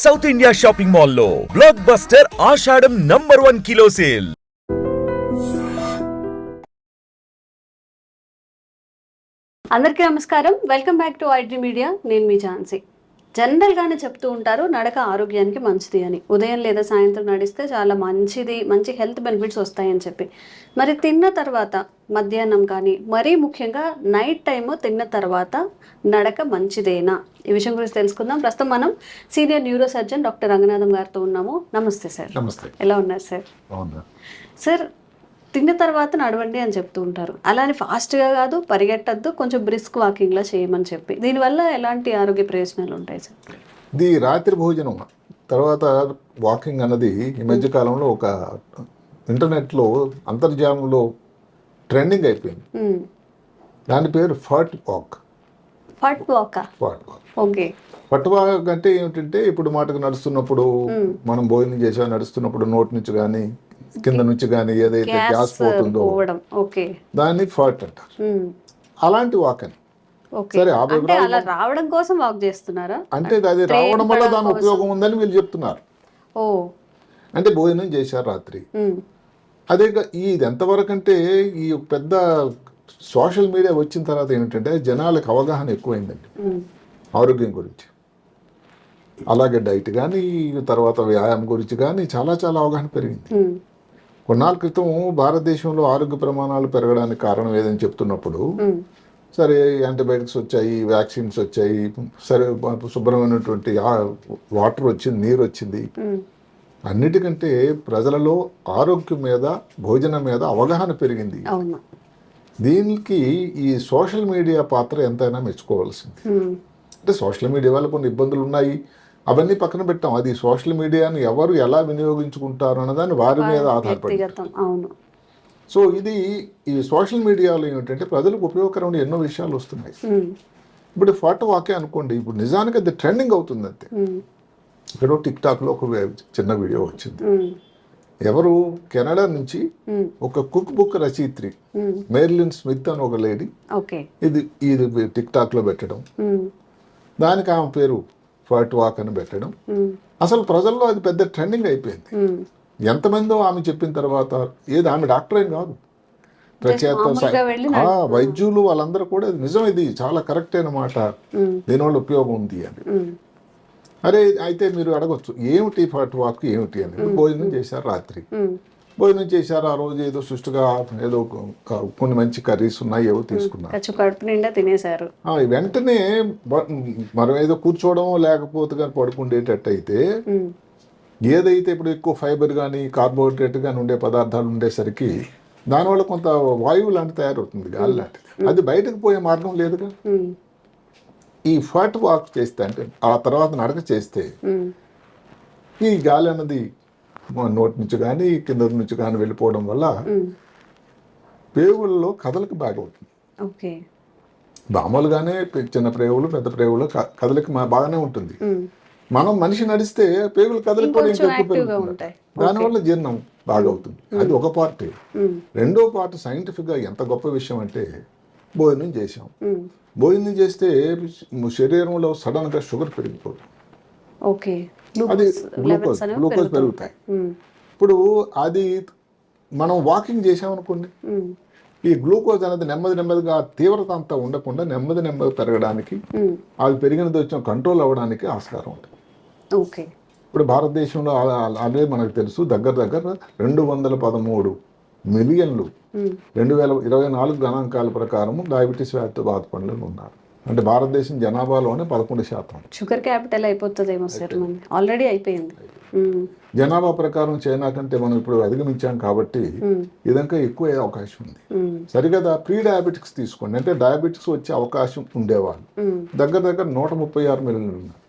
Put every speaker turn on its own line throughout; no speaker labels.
South India shopping మాల్లో block buster ఆషాఢం #1 kilo sale.
అందరికీ నమస్కారం. Welcome back to iDream media. నేను మీ ఝాన్సీ. జనరల్గానే చెప్తూ ఉంటారు నడక ఆరోగ్యానికి మంచిది అని. ఉదయం లేదా సాయంత్రం నడిస్తే చాలా మంచిది, మంచి హెల్త్ బెనిఫిట్స్ వస్తాయని చెప్పి. మరి తిన్న తర్వాత మధ్యాహ్నం కానీ మరీ ముఖ్యంగా నైట్ టైము తిన్న తర్వాత నడక మంచిదేనా? ఈ విషయం గురించి తెలుసుకుందాం. ప్రస్తుతం మనం senior neuro surgeon doctor Ranganatham గారితో ఉన్నాము. నమస్తే సార్.
నమస్తే.
ఎలా ఉన్నారు సార్? సార్, తిన్న తర్వాత నడవండి అని చెప్తూ ఉంటారు. అలానే ఫాస్ట్గా కాదు, పరిగెట్టద్దు, కొంచెం బ్రిస్క్ వాకింగ్లా చేయమని చెప్పి. దీనివల్ల ఎలాంటి ఆరోగ్య ప్రయోజనాలు ఉంటాయి సార్?
ఇది రాత్రి భోజనం తర్వాత వాకింగ్ అన్నది ఈ మధ్య కాలంలో ఒక ఇంటర్నెట్లో అంతర్జాలంలో ట్రెండింగ్ అయిపోయింది. దాని పేరు ఫట్ వాక్.
ఫట్ వాక్. ఓకే.
ఫట్ వాక్ అంటే ఏమిటంటే ఇప్పుడు మాటకు నడుస్తున్నప్పుడు మనం భోజనం చేసా నడుస్తున్నప్పుడు నోటి నుంచి కానీ కింద నుంచి కానీ ఏదైతే గ్యాస్ పోతుందో దాన్ని ఫట్ అంటారు. అలాంటి వాక్ అని. సరే,
అలా రావడం కోసం వాక్ చేస్తున్నారా?
అంటే అది రావడం వల్ల దాని ఉపయోగం ఉందని వీళ్ళు చెప్తున్నారు. అంటే భోజనం చేశారు రాత్రి. అదే ఇది ఎంతవరకు అంటే ఈ పెద్ద సోషల్ మీడియా వచ్చిన తర్వాత ఏమిటంటే జనాలకు అవగాహన ఎక్కువైందండి ఆరోగ్యం గురించి. అలాగే డైట్ కానీ తర్వాత వ్యాయామం గురించి కానీ చాలా చాలా అవగాహన పెరిగింది. కొన్నాళ్ళ క్రితం భారతదేశంలో ఆరోగ్య ప్రమాణాలు పెరగడానికి కారణం ఏదని చెప్తున్నప్పుడు సరే యాంటీబయాటిక్స్ వచ్చాయి, వ్యాక్సిన్స్ వచ్చాయి, సరే శుభ్రమైనటువంటి వాటర్ వచ్చింది, నీరు వచ్చింది. అన్నిటికంటే ప్రజలలో ఆరోగ్యం మీద భోజనం మీద అవగాహన పెరిగింది. దీనికి ఈ సోషల్ మీడియా పాత్ర ఎంతైనా మెచ్చుకోవాల్సింది. అంటే సోషల్ మీడియా వల్ల కొన్ని ఇబ్బందులు ఉన్నాయి, అవన్నీ పక్కన పెట్టాం. అది సోషల్ మీడియాను ఎవరు ఎలా వినియోగించుకుంటారు అన్నదాన్ని వారి మీద ఆధారపడి. సో ఇది ఈ సోషల్ మీడియాలో ఏమిటంటే ప్రజలకు ఉపయోగకరమైన ఎన్నో విషయాలు వస్తున్నాయి. ఇప్పుడు ఫోటో వాకే అనుకోండి, ఇప్పుడు నిజానికి అది ట్రెండింగ్ అవుతుంది అంతే. ఇక్కడ టిక్ టాక్లో ఒక చిన్న వీడియో వచ్చింది. ఎవరు కెనడా నుంచి ఒక కుక్ బుక్ రచయిత్రి మెర్లిన్ స్మిత్ అని ఒక లేడీ ఇది టిక్ టాక్ లో పెట్టడం, దానికి ఆమె పేరు ఫట్ వాక్ అని పెట్టడం. అసలు ప్రజల్లో అది పెద్ద ట్రెండింగ్ అయిపోయింది. ఎంతమందో ఆమె చెప్పిన తర్వాత, ఏది ఆమె డాక్టర్ ఏం కాదు, వైద్యులు వాళ్ళందరూ కూడా నిజం, ఇది చాలా కరెక్ట్ అయిన మాట, దీనివల్ల ఉపయోగం ఉంది అని. అరే అయితే మీరు అడగొచ్చు ఏమిటి ఫట్ వాక్ ఏమిటి అని. భోజనం చేశారు రాత్రి, భోజనం చేశారు ఆ రోజు ఏదో సుష్టిగా ఏదో కొన్ని మంచి కర్రీస్ ఉన్నాయి, ఏవో తీసుకున్నారు. వెంటనే మనం ఏదో కూర్చోవడం లేకపోతే కానీ పడుకుండేటట్టు అయితే ఏదైతే ఇప్పుడు ఎక్కువ ఫైబర్ కానీ కార్బోహైడ్రేట్ కానీ ఉండే పదార్థాలు ఉండేసరికి దానివల్ల కొంత వాయువు లాంటి తయారవుతుంది, గాలి లాంటిది. అది బయటకు పోయే మార్గం లేదుగా. ఈ ఫట్ వాక్ చేస్తే అంటే ఆ తర్వాత నడక చేస్తే ఈ గాలి అన్నది నోటి నుంచి కానీ కింద నుంచి కానీ వెళ్ళిపోవడం వల్ల పేగులలో కదలిక బాగా అవుతుంది. మామూలుగానే చిన్న ప్రేగులు పెద్ద ప్రేగులు కదలిక బాగానే ఉంటుంది. మనం మనిషి నడిస్తే పేగులు కదలిక కూడా ఇంకా ఎక్కువ పెరుగుతుంది, దానివల్ల జీర్ణం బాగా అవుతుంది. అది ఒక పార్ట్. రెండో పార్ట్ సైంటిఫిక్ గా ఎంత గొప్ప విషయం అంటే, భోజనం చేసాం, భోజనం చేస్తే శరీరంలో సడన్ గా షుగర్ పెరిగిపోతుంది, అది గ్లూకోజ్ పెరుగుతాయి. ఇప్పుడు అది మనం వాకింగ్ చేసామనుకోండి, ఈ గ్లూకోజ్ అనేది నెమ్మదిగా తీవ్రత అంతా ఉండకుండా నెమ్మది పెరగడానికి, అది పెరిగినది వచ్చిన కంట్రోల్ అవ్వడానికి ఆస్కారం ఉంటుంది. ఇప్పుడు భారతదేశంలో అదే మనకు తెలుసు, దగ్గర 213 మిలియన్లు 2024 గణాంకాల ప్రకారం డయాబెటీస్ వ్యాధితో బాధపడిన ఉన్నారు. అంటే భారతదేశం జనాభాలోనే 11%.
షుగర్ క్యాపిటల్ అయిపోతుందేమో సార్, ఆల్రెడీ అయిపోయింది.
జనాభా ప్రకారం చైనా కంటే మనం ఇప్పుడు అధిగమించాం కాబట్టి ఇదంతా ఎక్కువ అయ్యే అవకాశం ఉంది. సరిగదా ప్రీ డయాబెటిక్స్ తీసుకోండి, అంటే డయాబెటిక్స్ వచ్చే అవకాశం ఉండేవాళ్ళు దగ్గర 136 మిలియన్లు ఉన్నారు.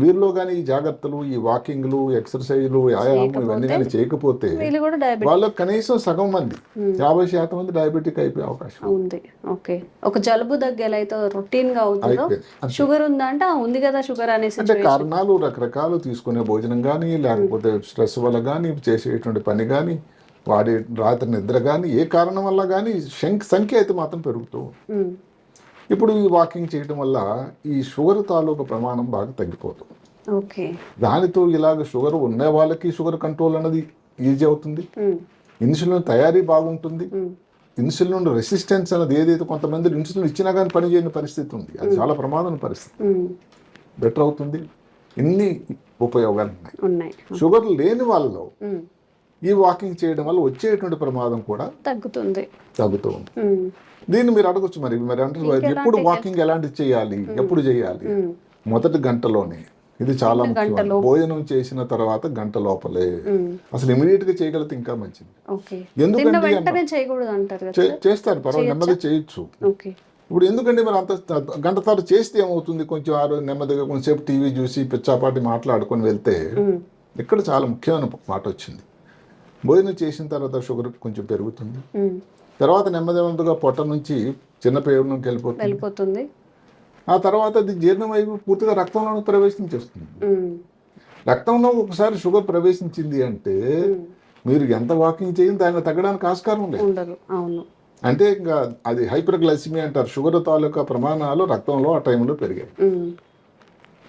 వీరిలో కానీ ఈ జాగ్రత్తలు, ఈ వాకింగ్లు, ఎక్సర్సైజ్లు, వ్యాయామం ఇవన్నీ కానీ చేయకపోతే వాళ్ళకి కనీసం సగం మంది 50% మంది డయాబెటిక్ అయిపోయే అవకాశం
ఉంది. ఒక జలుబు దగ్గర అయితే రొటీన్ గా అవుతుందో, షుగర్ ఉందా అంటే ఉంది కదా షుగర్ అనేసి.
అంటే కారణాలు రకరకాలు, తీసుకునే భోజనం కానీ లేకపోతే స్ట్రెస్ వల్ల కానీ చేసేటువంటి పని కానీ వాడి రాత్రి నిద్ర కానీ ఏ కారణం వల్ల కానీ సంఖ్య అయితే మాత్రం పెరుగుతూ. ఇప్పుడు ఈ వాకింగ్ చేయడం వల్ల ఈ షుగర్ తాలూకు ప్రమాణం బాగా తగ్గిపోతుంది.
ఓకే.
దానితో ఇలాగ షుగర్ ఉన్న వాళ్ళకి షుగర్ కంట్రోల్ అన్నది ఈజీ అవుతుంది, ఇన్సులిన్ తయారీ బాగుంటుంది, ఇన్సులిన్ రెసిస్టెన్స్ అనేది ఏదైతే కొంతమంది ఇన్సులిన్ ఇచ్చినా కానీ పనిచేయని పరిస్థితి ఉంది, అది చాలా ప్రమాదం పరిస్థితి, బెటర్ అవుతుంది. ఇన్ని ఉపయోగాలు ఉన్నాయి. షుగర్ లేని వాళ్ళలో ఈ వాకింగ్ చేయడం వల్ల వచ్చేటువంటి ప్రమాదం కూడా తగ్గుతూ ఉంది. దీన్ని మీరు అడగొచ్చు, మరి అంటారు ఎప్పుడు వాకింగ్ ఎలాంటిది చేయాలి, ఎప్పుడు చేయాలి? మొదటి గంటలోనే, ఇది చాలా ముఖ్యం. భోజనం చేసిన తర్వాత గంట లోపలే, అసలు ఇమీడియట్ గా చేయగలిగితే ఇంకా మంచిది. ఎందుకంటే చేస్తారు, పర్వాలేదు, నెమ్మదిగా చేయొచ్చు. ఇప్పుడు ఎందుకంటే మరి అంత గంట తర్వాత చేస్తే ఏమవుతుంది, కొంచెం నెమ్మదిగా కొంచెంసేపు టీవీ చూసి పిచ్చాపాటి మాట్లాడుకొని వెళ్తే, ఇక్కడ చాలా ముఖ్యమైన మాట వచ్చింది. భోజనం చేసిన తర్వాత షుగర్ కొంచెం పెరుగుతుంది, తర్వాత నెమ్మదిగా పొట్ట నుంచి చిన్న పేరులోకి వెళ్ళిపోతుంది, ఆ తర్వాత అది జీర్ణమై పూర్తిగా రక్తంలో ప్రవేశించేస్తుంది. రక్తంలో ఒకసారి షుగర్ ప్రవేశించింది అంటే మీరు ఎంత వాకింగ్ చేయండి దాన్ని తగ్గడానికి ఆస్కారం లేదు. అంటే ఇంకా అది హైపర్గ్లైసిమియా అంటారు, షుగర్ తాలూకా ప్రమాణాలు రక్తంలో ఆ టైంలో పెరిగాయి.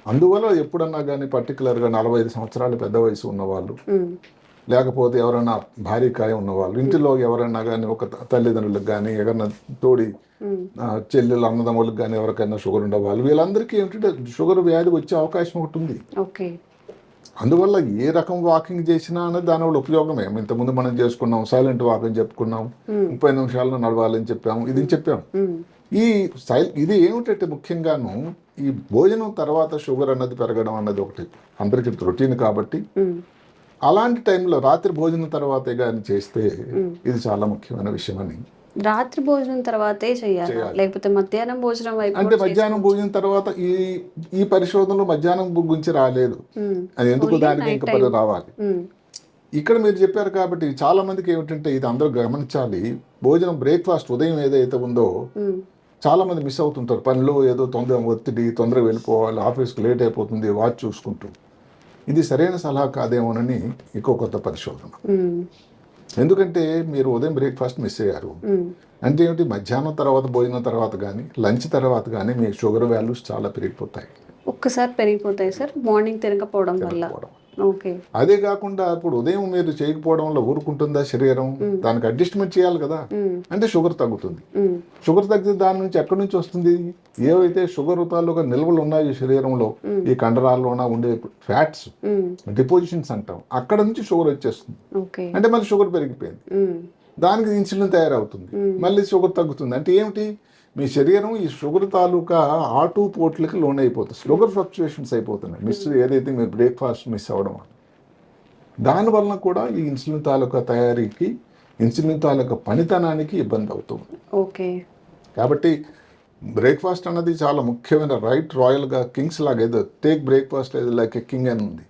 అందువల్ల ఎప్పుడన్నా కానీ పర్టికులర్గా 45 సంవత్సరాలు పెద్ద వయసు ఉన్నవాళ్ళు, లేకపోతే ఎవరైనా భార్యకాయ ఉన్నవాళ్ళు, ఇంటిలో ఎవరైనా కానీ ఒక తల్లిదండ్రులకు కానీ ఎవరైనా తోడి చెల్లెలు అన్నదమ్ములకు కానీ ఎవరికైనా షుగర్ ఉండేవాళ్ళు, వీళ్ళందరికీ ఏంటంటే షుగర్ వ్యాధి వచ్చే అవకాశం ఒకటి ఉంది. అందువల్ల ఏ రకం వాకింగ్ చేసినా అనేది దానివల్ల ఉపయోగమే. ఇంతకుముందు మనం చేసుకున్నాం, సైలెంట్ వాకింగ్ చెప్పుకున్నాం, 30 నిమిషాల్లో నడవాలని చెప్పాము, ఇది చెప్పాము. ఇది ఏమిటంటే ముఖ్యంగాను ఈ భోజనం తర్వాత షుగర్ అన్నది పెరగడం అన్నది ఒకటి అందరికీ రొటీన్ కాబట్టి, అలాంటి టైంలో రాత్రి భోజనం తర్వాతే కానీ చేస్తే ఇది చాలా ముఖ్యమైన విషయం అని.
రాత్రి భోజనం తర్వాతే చేయాలి, లేకపోతే మధ్యాహ్నం భోజనం
అంటే మధ్యాహ్నం భోజనం తర్వాత ఈ పరిశోధనలో మధ్యాహ్నం గురించి రాలేదు, అది ఎందుకు దానికి ఇంకా రావాలి. ఇక్కడ మీరు చెప్పారు కాబట్టి చాలా మందికి ఏమిటంటే ఇది అందరూ గమనించాలి. భోజనం బ్రేక్ఫాస్ట్ ఉదయం ఏదైతే ఉందో చాలా మంది మిస్ అవుతుంటారు, పనిలో ఏదో తొందరగా వెళ్ళిపోవాలి, ఆఫీస్కి లేట్ అయిపోతుంది, వాచ్ చూసుకుంటూ. ఇది సరైన సలహా కాదేమోనని ఇంకో కొత్త పరిశోధన. ఎందుకంటే మీరు ఉదయం బ్రేక్ఫాస్ట్ మిస్ అయ్యారు అంటే ఏమిటి, మధ్యాహ్నం తర్వాత భోజనం తర్వాత కానీ లంచ్ తర్వాత కానీ మీ షుగర్ వాల్యూస్ చాలా పెరిగిపోతాయి.
ఒక్కసారి పెరిగిపోతాయి సార్, మార్నింగ్ తినకపోవడం వల్ల.
అదే కాకుండా ఇప్పుడు ఉదయం మీరు చేయకపోవడం వల్ల ఊరుకుంటుందా శరీరం, దానికి అడ్జస్ట్మెంట్ చేయాలి కదా, అంటే షుగర్ తగ్గుతుంది. షుగర్ తగ్గితే దాని నుంచి ఎక్కడి నుంచి వస్తుంది, ఏవైతే షుగర్ తాలూకా నిల్వలు ఉన్నాయి శరీరంలో, ఈ కండరాల్లోన ఉండే ఫ్యాట్స్ డిపోజిషన్స్ అంటాం, అక్కడ నుంచి షుగర్ వచ్చేస్తుంది. అంటే మళ్ళీ షుగర్ పెరిగిపోయింది, దానికి ఇన్సులిన్ తయారవుతుంది, మళ్ళీ షుగర్ తగ్గుతుంది. అంటే ఏమిటి, మీ శరీరం ఈ షుగర్ తాలూకా ఆటుపోట్లకి లోన్ అయిపోతుంది, షుగర్ ఫ్లక్చుయేషన్స్ అయిపోతున్నాయి. ఏదైతే మీరు బ్రేక్ఫాస్ట్ మిస్ అవ్వడం దానివల్ల కూడా ఈ ఇన్సులిన్ తాలూకా తయారీకి, ఇన్సులిన్ తాలూకా పనితనానికి ఇబ్బంది అవుతుంది. కాబట్టి బ్రేక్ఫాస్ట్ అన్నది చాలా ముఖ్యమైన రాయల్గా కింగ్స్ లాగా, ఏదో take breakfast like a king అని ఉంది.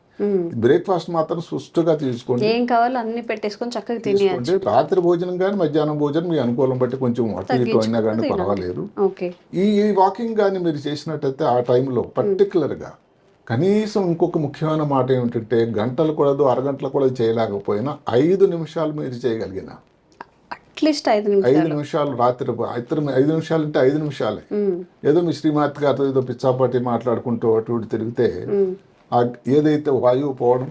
బ్రేక్ఫాస్ట్ మాత్రం సుష్టుగా తీసుకోండి,
ఏం కావాలో అన్ని పెట్టేసుకొని చక్కగా తినేయండి.
రాత్రి భోజనం కానీ మధ్యాహ్నం భోజనం మీ అనుకూలం బట్టి కొంచెం అటు ఇటు అయినా కానీ పర్వాలేదు. ఈ వాకింగ్ కానీ మీరు చేసినట్టయితే ఆ టైంలో పర్టికులర్గా కనీసం ఇంకొక ముఖ్యమైన మాట ఏమిటంటే, గంటలు కూడా అరగంటలు కూడా చేయలేకపోయినా 5 నిమిషాలు మీరు చేయగలిగిన,
అట్లీస్ట్ 5
నిమిషాలు రాత్రి 5 నిమిషాలు అంటే 5 నిమిషాలే, ఏదో మీ శ్రీమాతి గారితో ఏదో పిచ్చాపాటి మాట్లాడుకుంటూ అటు ఇటు తిరిగితే ఏదైతే వాయువు పోవడం,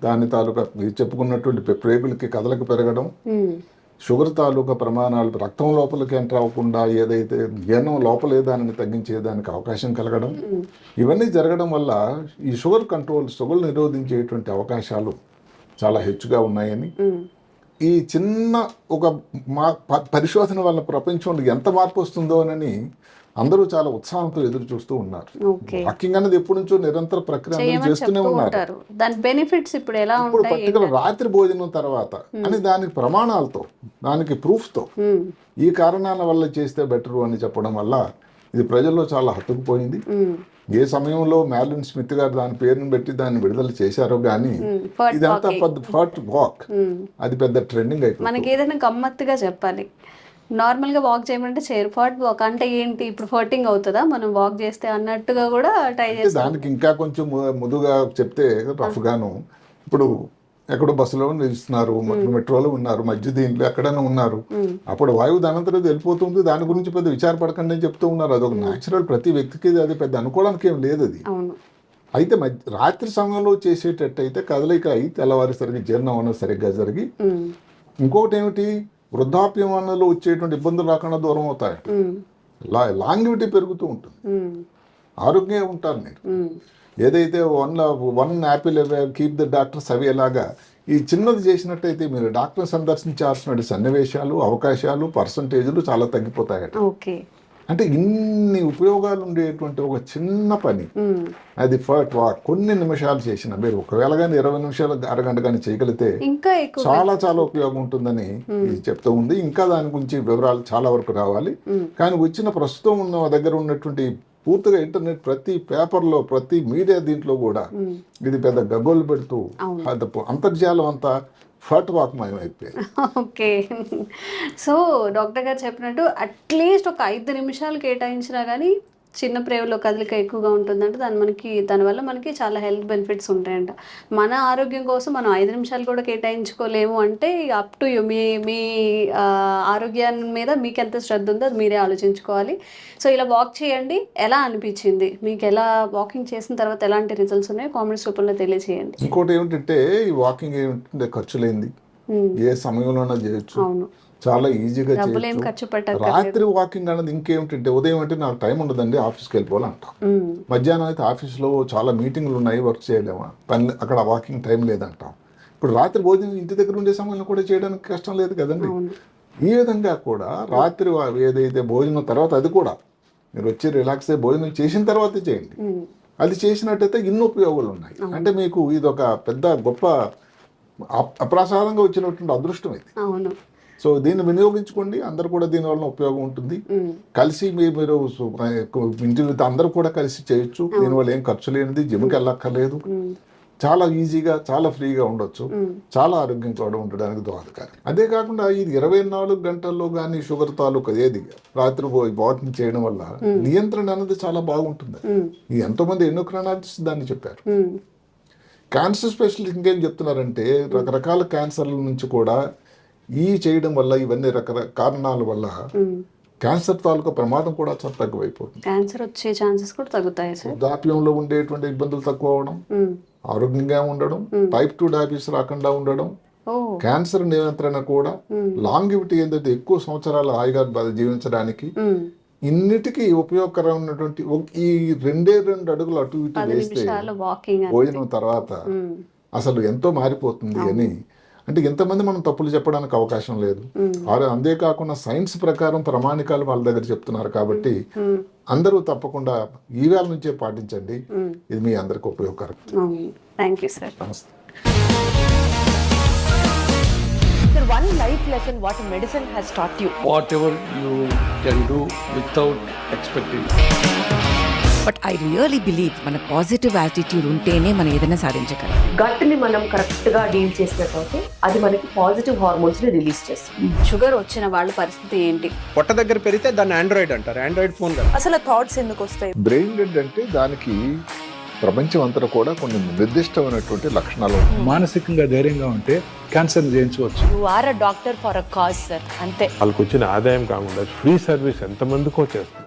దాని తాలూకా చెప్పుకున్నటువంటి ప్రేగులకి కదలకు పెరగడం, షుగర్ తాలూకా ప్రమాణాలు రక్తం లోపలికి ఎంటర్ అవ్వకుండా ఏదైతే జీర్ణం లోపలే దానిని తగ్గించేదానికి అవకాశం కలగడం, ఇవన్నీ జరగడం వల్ల ఈ షుగర్ నిరోధించేటువంటి అవకాశాలు చాలా హెచ్చుగా ఉన్నాయని, ఈ చిన్న ఒక పరిశోధన వల్ల ప్రపంచంలో ఎంత మార్పు వస్తుందో అని అందరూ చాలా ఉత్సాహంతో ఎదురు చూస్తూ ఉన్నారు. వాకింగ్ అనేది ఎప్పటి నుంచో నిరంతర ప్రక్రియ చేస్తూనే ఉన్నారు.
దాని బెనిఫిట్స్ ఇప్పుడు ఎలా
ఉంటాయి, ఇప్పుడు పర్టికులర్ రాత్రి భోజనం తర్వాత అని దానికి ప్రమాణాలతో, దానికి ప్రూఫ్ తో, ఈ కారణాల వల్ల చేస్తే బెటర్ అని చెప్పడం వల్ల ఇది ప్రజల్లో చాలా హత్తుకుపోయింది. ఏ సమయంలో మ్యాలిన్ స్మిత్ గారు దాని పేరును పెట్టి దాన్ని విడుదల చేశారో గానీ ఇదంతా ఫాట్ వాక్, అది పెద్ద ట్రెండింగ్ అయిపోయింది.
మనకి ఏదైనా గమ్మత్తుగా చెప్పాలి, నార్మల్గా వాక్ చేయమంటే చేయరు, ఫాట్ వాక్ అంటే ఏంటి, ఇప్పుడు ఫర్టింగ్ అవుతుందా మనం వాక్ చేస్తే అన్నట్టుగా కూడా ట్రై చేస్తాం.
దానికి ఇంకా కొంచెం ముదుగా చెప్తే రఫ్ గాను, ఇప్పుడు ఎక్కడో బస్సులో నిలుస్తున్నారు, మెట్రోలో ఉన్నారు, మధ్య దీంట్లో ఎక్కడైనా ఉన్నారు, అప్పుడు వాయువు దానంతరం వెళ్ళిపోతుంది, దాని గురించి పెద్ద విచారపడకండి అని చెప్తూ ఉన్నారు. అదొక న్యాచురల్, ప్రతి వ్యక్తికి అది పెద్ద అనుకోవడానికి ఏం లేదు. అది అయితే రాత్రి సమయంలో చేసేటట్టయితే కదలిక అయి తెల్లవారేసరికి జీర్ణం అనేది సరిగ్గా జరిగి, ఇంకొకటి ఏమిటి, వృద్ధాప్యం వనలో వచ్చేటువంటి ఇబ్బందులు రాకుండా దూరం అవుతాయి. లాంగివిటీ పెరుగుతూ ఉంటుంది, ఆరోగ్యంగా ఉంటారు మీరు. ఏదైతే one Apple keep the doctors అవి ఎలాగా ఈ చిన్నది చేసినట్టయితే మీరు డాక్టర్ సందర్శించాల్సిన సన్నివేశాలు, అవకాశాలు, పర్సంటేజ్లు చాలా తగ్గిపోతాయట.
ఓకే,
అంటే ఇన్ని ఉపయోగాలు ఉండేటువంటి ఒక చిన్న పని, అది కొన్ని నిమిషాలు చేసిన మీరు ఒకవేళ కానీ 20 నిమిషాలు అరగంట కానీ చేయగలిగితే
ఇంకా ఎక్కువ
చాలా చాలా ఉపయోగం ఉంటుందని చెప్తూ ఉంది. ఇంకా దాని గురించి వివరాలు చాలా వరకు రావాలి. కానీ వచ్చిన ప్రస్తుతం ఉన్న దగ్గర ఉన్నటువంటి పూర్తిగా ఇంటర్నెట్ ప్రతి పేపర్లో, ప్రతి మీడియా దీంట్లో కూడా ఇది పెద్ద గగ్గోలు పెడుతూ అంతర్జాలం అంతా ఫట్ వాక్మయం అయిపోయింది.
ఓకే, సో డాక్టర్ గారు చెప్పినట్టు అట్లీస్ట్ ఒక 5 నిమిషాలు కేటాయించినా కానీ చిన్న ప్రేమలో కదలిక ఎక్కువగా ఉంటుందంటే దానివల్ల మనకి చాలా హెల్త్ బెనిఫిట్స్ ఉంటాయంట. మన ఆరోగ్యం కోసం మనం 5 నిమిషాలు కూడా కేటాయించుకోలేము అంటే అప్ టు యూ, మీ ఆరోగ్యాన్ని మీద మీకు ఎంత శ్రద్ధ ఉందో అది మీరే ఆలోచించుకోవాలి. సో ఇలా వాక్ చేయండి. ఎలా అనిపించింది మీకు? ఎలా వాకింగ్ చేసిన తర్వాత ఎలాంటి రిజల్ట్స్ ఉన్నాయో కామెంట్స్ రూపంలో తెలియజేయండి.
ఇంకోటి ఏమిటంటే ఈ వాకింగ్ ఏమిటంటే ఖర్చు లేనిది, ఏ సమయంలోనైనా చేయొచ్చు,
అవును,
చాలా ఈజీగా
డబ్బులేం
చేయొచ్చు.
ఖర్చు పెట్టాలి.
రాత్రి వాకింగ్ అనేది ఇంకేమిటంటే ఉదయం అంటే నాకు టైం ఉండదండి, ఆఫీస్కి వెళ్ళిపోవాలంటాం. మధ్యాహ్నం అయితే ఆఫీస్లో చాలా మీటింగ్లు ఉన్నాయి, వర్క్ చేయలేమా, పని అక్కడ వాకింగ్ టైం లేదంటాం. ఇప్పుడు రాత్రి భోజనం ఇంటి దగ్గర ఉండే సమయంలో కూడా చేయడానికి కష్టం లేదు కదండి. ఈ విధంగా కూడా రాత్రి ఏదైతే భోజనం తర్వాత అది కూడా మీరు వచ్చి రిలాక్స్ అయ్యి భోజనం చేసిన తర్వాతే చేయండి. అది చేసినట్టయితే ఇన్ని ఉపయోగాలు ఉన్నాయి. అంటే మీకు ఇది ఒక పెద్ద గొప్ప అప్రసాదంగా వచ్చినటువంటి అదృష్టం ఇది.
అవును,
సో దీన్ని వినియోగించుకోండి. అందరు కూడా దీనివల్ల ఉపయోగం ఉంటుంది. కలిసి మీరు ఇంటి అందరూ కూడా కలిసి చేయొచ్చు. దీనివల్ల ఏం ఖర్చు లేనిది, జిమ్కి వెళ్ళక్కర్లేదు, చాలా ఈజీగా చాలా ఫ్రీగా ఉండొచ్చు, చాలా ఆరోగ్యంగా కూడా ఉండడానికి దోహదకారం. అదే కాకుండా ఇది 24 గంటల్లో కానీ షుగర్ తాలూకా ఏది రాత్రి వాకింగ్ చేయడం వల్ల నియంత్రణ అనేది చాలా బాగుంటుంది. ఎంతో మంది ఎండోక్రైనాలజిస్ట్ దాన్ని చెప్పారు. క్యాన్సర్ స్పెషలిస్ట్ ఇంకేం చెప్తున్నారంటే రకరకాల క్యాన్సర్ల నుంచి కూడా ఈ చేయడం వల్ల, ఇవన్నీ రకరకాల కారణాల వల్ల క్యాన్సర్ తాలూకా ప్రమాదం కూడా చాలా తక్కువైపోతుంది.
క్యాన్సర్ వచ్చే ఛాన్సెస్ కూడా తగ్గుతాయి సార్.
వృద్ధాప్యంలో ఉండేటువంటి ఇబ్బందులు తక్కువ అవడం, ఆరోగ్యంగా ఉండడం, టైప్ 2 డయాబెటీస్ రాకుండా ఉండడం, క్యాన్సర్ నియంత్రణ కూడా, లాంగివిటీ ఏంటంటే ఎక్కువ సంవత్సరాలు హాయిగా జీవించడానికి, ఇన్నిటికీ ఉపయోగకరమైనటువంటి ఈ 2 అడుగులు అటు ఇటు వేస్తే భోజనం తర్వాత అసలు ఎంతో మారిపోతుంది అని. అంటే ఎంతమంది మనం తప్పులు చెప్పడానికి అవకాశం లేదు. అంతేకాకుండా సైన్స్ ప్రకారం ప్రామాణికాలు వాళ్ళ దగ్గర చెప్తున్నారు కాబట్టి అందరూ తప్పకుండా ఈ వేళ నుంచే పాటించండి. ఇది మీ అందరికి ఉపయోగకరం.
Thank you sir.
నమస్తే.
Sir, one life lesson what medicine has taught you.
Whatever you can do without expecting.
But I really believe మన పాజిటివ్ యాటిట్యూడ్ ఉంటేనే మనం ఏదైనా సాధించగలం.
గట్ ని మనం కరెక్ట్ గా డీల్ చేసినట్లయితే అది మనకి పాజిటివ్ హార్మోన్స్ ని రిలీజ్ చేస్తుంది.
షుగర్ వచ్చిన వాళ్ళ పరిస్థితి ఏంటి?
పొట్ట దగ్గర పెరిగితే దాన్ని ఆండ్రాయిడ్ అంటారు, ఆండ్రాయిడ్ ఫోన్ కదా.
అసలు థాట్స్ ఎందుకు వస్తాయి?
బ్రెయిన్ డెడ్ అంటే దానికి ప్రపంచం అంతా కూడా కొన్ని నిర్దిష్టమైనటువంటి లక్షణాలు.
మానసికంగా ధైర్యంగా ఉంటే క్యాన్సర్ జయించవచ్చు.
You are a doctor for a cause sir, అంతే.
వాళ్ళకి వచ్చిన ఆదాయం కాకుండా ఫ్రీ సర్వీస్ ఎంతమందికో చేస్తుంది.